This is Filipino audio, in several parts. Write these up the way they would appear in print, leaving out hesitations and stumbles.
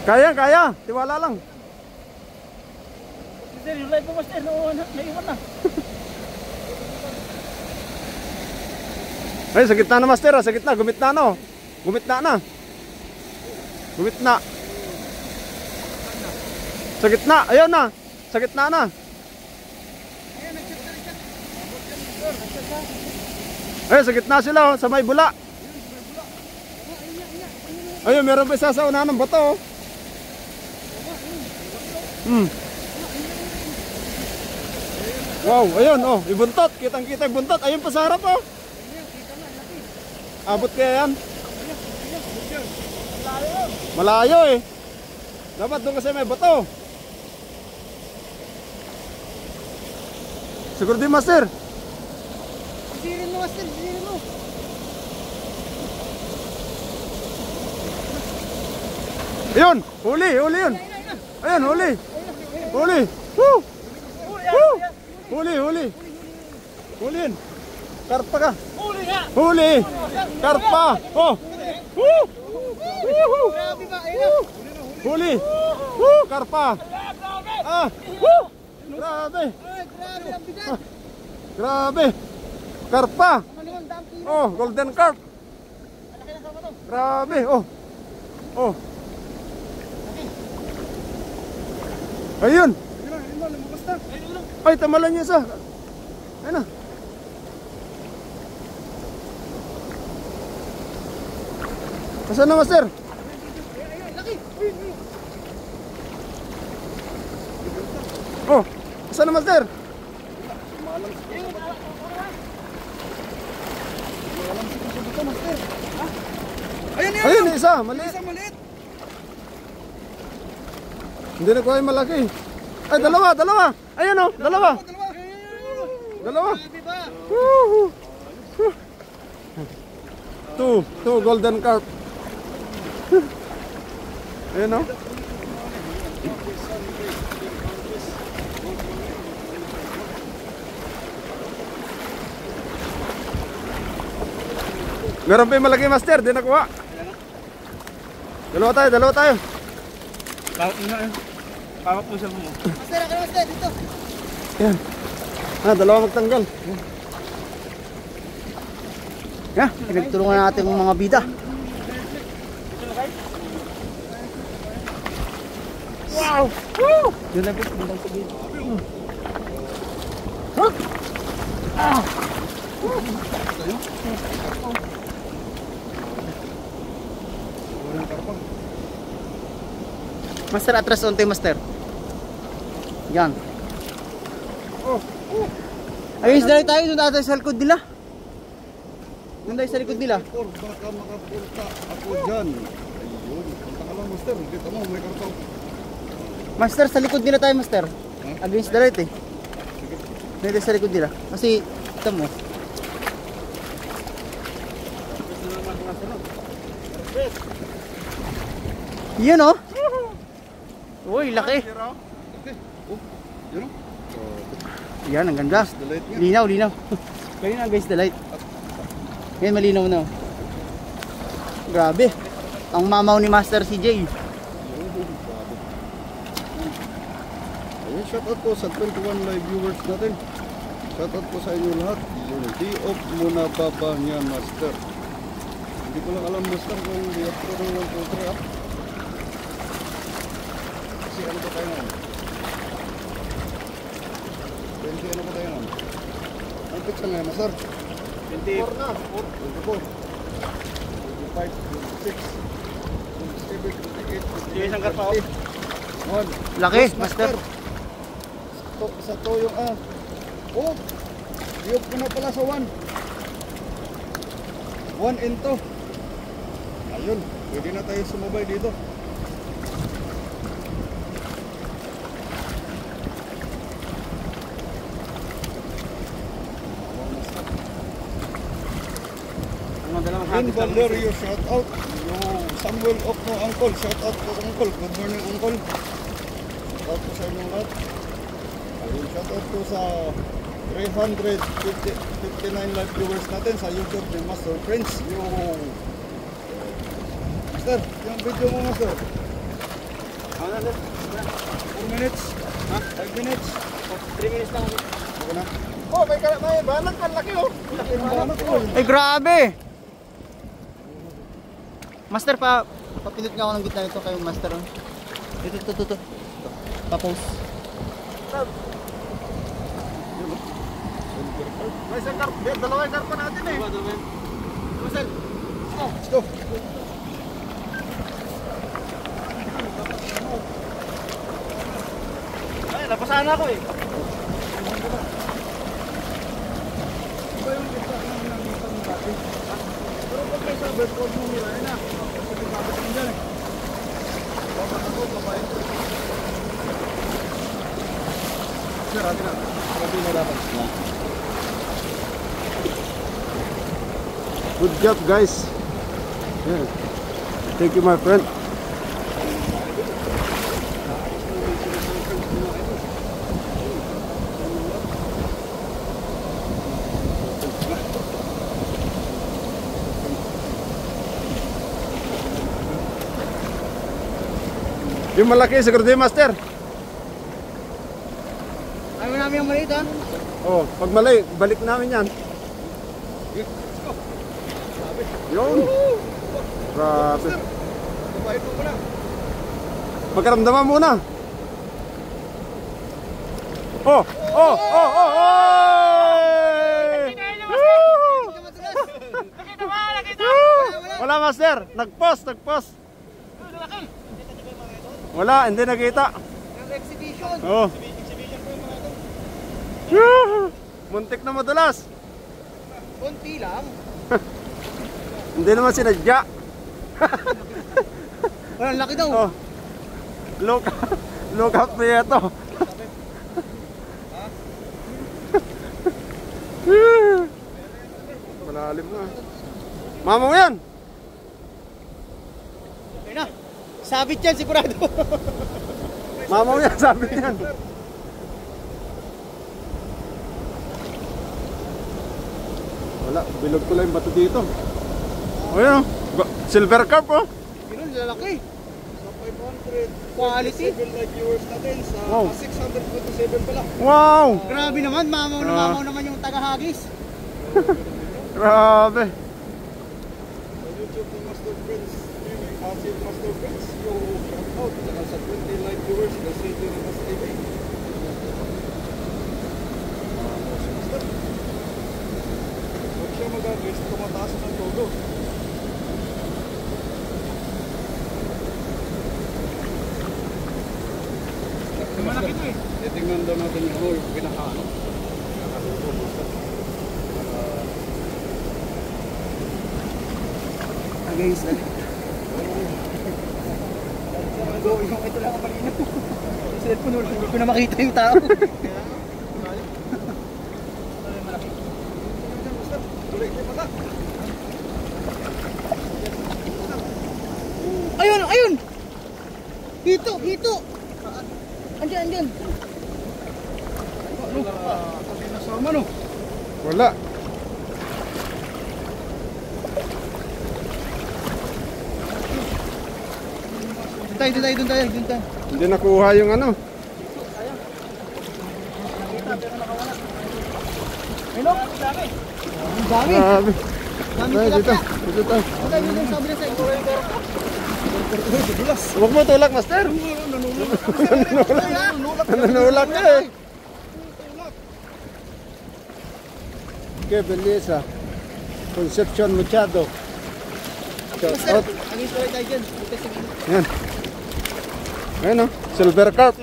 Kaya, kaya. Tiwala lang. Master, yung live mo, Master. Naiwan na. Ay, sa gitna na, Master. Sa gitna. Gumit na, no? Gumit na na. Gumit na. Sa gitna. Ayun na. Sa gitna na. Ay, sa gitna sila. Sa may bula. Ayun, meron pa isa sa unahan ng bato. Wow, ayun, oh. Ibuntot. Kitang-kita yung buntot. Ayun pa sa harap, oh. Abot kaya yan? Malayo eh. Dapat doon kasi may bato. Siguro din, Master. Sisirin mo, Master. Sisirin mo. Ayun, huli, huli yun. Ayun, huli. Huli. Woo! Woo! Huli, huli. Huli yun. Karpa ka. Huli nga. Huli. Karpa. Oh. Woo! Woo! Grabe ba? Ayun. Huli. Woo! Karpa. Ah. Woo! Grabe. Ay, grabe ang bigat. Grabe. Karpa. Ano naman, dampi. Oh, golden carp. Malaki na sama to. Grabe. Oh. Oh. Ayun. Ay, tamalan niya isa. Ayun na. Asan na, Master? Laki. Oh, asan na, Master? Ayun, isa, maliit. Hindi na kuha yung malaki. Ay, dalawa, dalawa. Ayun oh, dalawa. Dalawa. Woohoo. Two golden carp. Ayun oh. Meron pa yung malaki, Master, di nakuha. Dalawa tayo. Tawag mo nga. Tawag mo siya mo. Master, ako Master, dito. Yan. Dalawa magtanggal. Yeah, pinagtulungan natin ng mga bida. Wow! Woo! Yun lang, bundang sa bida. Master, atras onte, Master. Yan. Ayun, dali tayo. Doon tayo sa likod nila. Doon tayo sa likod nila. Baka makapunta ako dyan. Ayun. Punta ka lang, Master. Dito mo, may kartong. Master, sa likod nila tayo, Master. Against the light eh. Dito sa likod nila. Kasi, ito mo. Yun oh. Uy, laki. Yan, ang ganda. Linaw. Kaya na guys, the light. Ngayon malinaw na. Grabe. Ang mamaw ni Master CJ. Ayun, shoutout po sa 21 live viewers natin. Shoutout po sa inyo lahat. Di-off muna baba niya, Master. Hindi ko lang alam, Master, kung di-off ko lang po 3 up. Kasi ano ba tayo naman? 20 ano ba tayo naman? Ang pizza na yan, Master? 24 na. 24. 25, 26, 27, 28, Yung isang karpa, oh. 1. Laki, Master. Sa to yung oh, di-off ko na pala sa 1. 1 into. Ayun, pwede na tayo sumabay dito. In Valerio, shout out. Yung Samuel Okno Uncle, shout out po Uncle. Good morning, Uncle. Shout out po sa inyong lahat. Ayun, shout out po sa 359 live viewers natin sa YouTube ni Master Prince. Yo! Master, yung video mo, Master. 4 minutes. Ha? 5 minutes. 3 minutes lang. Okay na. Oh, may banat pa laki oh. Laki ng banat ko. Ay, grabe! Master, papindot nga ako ng gitna nito kayo, Master. Oh. Ito. Tapos. May isang karpa. Dalawang karpa natin eh. Marcel. Let's go. Ay, napasahan ako eh. Iba yung kita ng nangitan mo dati. Pero pag may sabi, huwag mo nirahin na. Kasi pinabot mo dyan eh. Babat ako, babayin ko. Sir, atin na. Sabi mo dapat. Good job guys. Yeah. Thank you my friend. Yung malaki siguro din master. Ayaw namin yung maliit, ha? Oh, pag malay, balik namin yan. Yun. Grabe. Magkaramdaman muna. Oh! Nakita! Wala master, nagpost. Wala, hindi nakita. Yung exhibition. Oh. Muntik na madulas. Konti lang. Hindi naman sinadya. Walang laki daw. Oh. Look up na ito. Malalim na. Mama mo yan. Okay na. Sabit yan sigurado. Mama mo yan, sabi niyan. Wala, bilog ko lang yung bato dito. O yan, silver carp oh. Ganun, lalaki. Sa 500 Quality. live viewers natin sa Wow. 627 pala. Wow! Grabe naman, mamaw naman yung taga-hagis. Grabe. Sa YouTube ng Master Friends, Asil Master Friends, yung shout out sa 20 live viewers na sa ito ng Master TV. Huwag siya mag-address, tumataas ng todo. Malaki to eh. Titingnan daw natin yung hole, pinakaano. Against na. Yung ito lang ang malinaw. Yung cellphone, hindi ko na makita yung tao. Ayun! Hito! Andiyan. Wala. Doon tayo. Hindi nakuha yung ano. Ang dami. Grabe. Dami Tayo dito. tilapia. Dito tayo. Okay, yun sabi na sa'yo. Huwag mo tulak, master. Nanunulak ka eh. Okay, Belisa. Concepcion Machado. Shout out. Against ulit tayo dyan. Yan. Ayan o. Silver carp.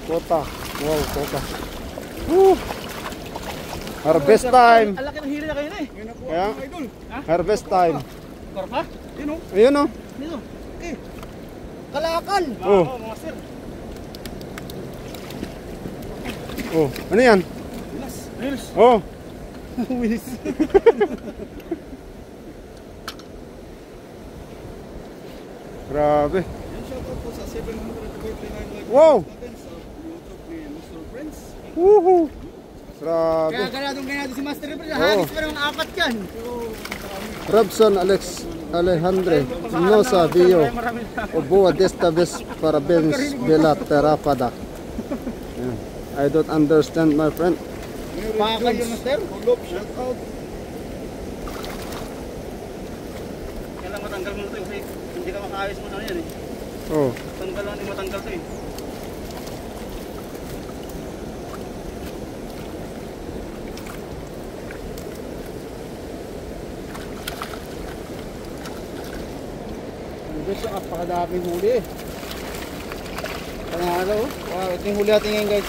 Kota. Wow, kota. Woo! Harvest time. Ang laki ng hili na kayo na eh. Kaya, harvest time. Karpa? Yun o. Ayun o. Dito. Eh. Kalakal. Oh. Mga sir. Oh. Ano yan? Reels. Oh. Wilis. Grabe. Yan, shoutout po sa 739 live Wow. natin sa YouTube ni Mr. Friends. Woohoo. Grabe. Kaya ganado si Master Ripper. Hagis pa ng 4 yan. Robson Alex Alejandro, no sabio. Boa desta vez, parabéns pela terrapada. I don't understand, my friend. Pakakal yun, master. Kulop, shout out. Kailangan matanggal mo na ito kasi hindi ka makaayos mo na yan eh. Oh, Tanggal lang, hindi matanggal ito eh. Guys, napakadaming huli. Panalo. Wow, ito yung huli natin ngayon guys.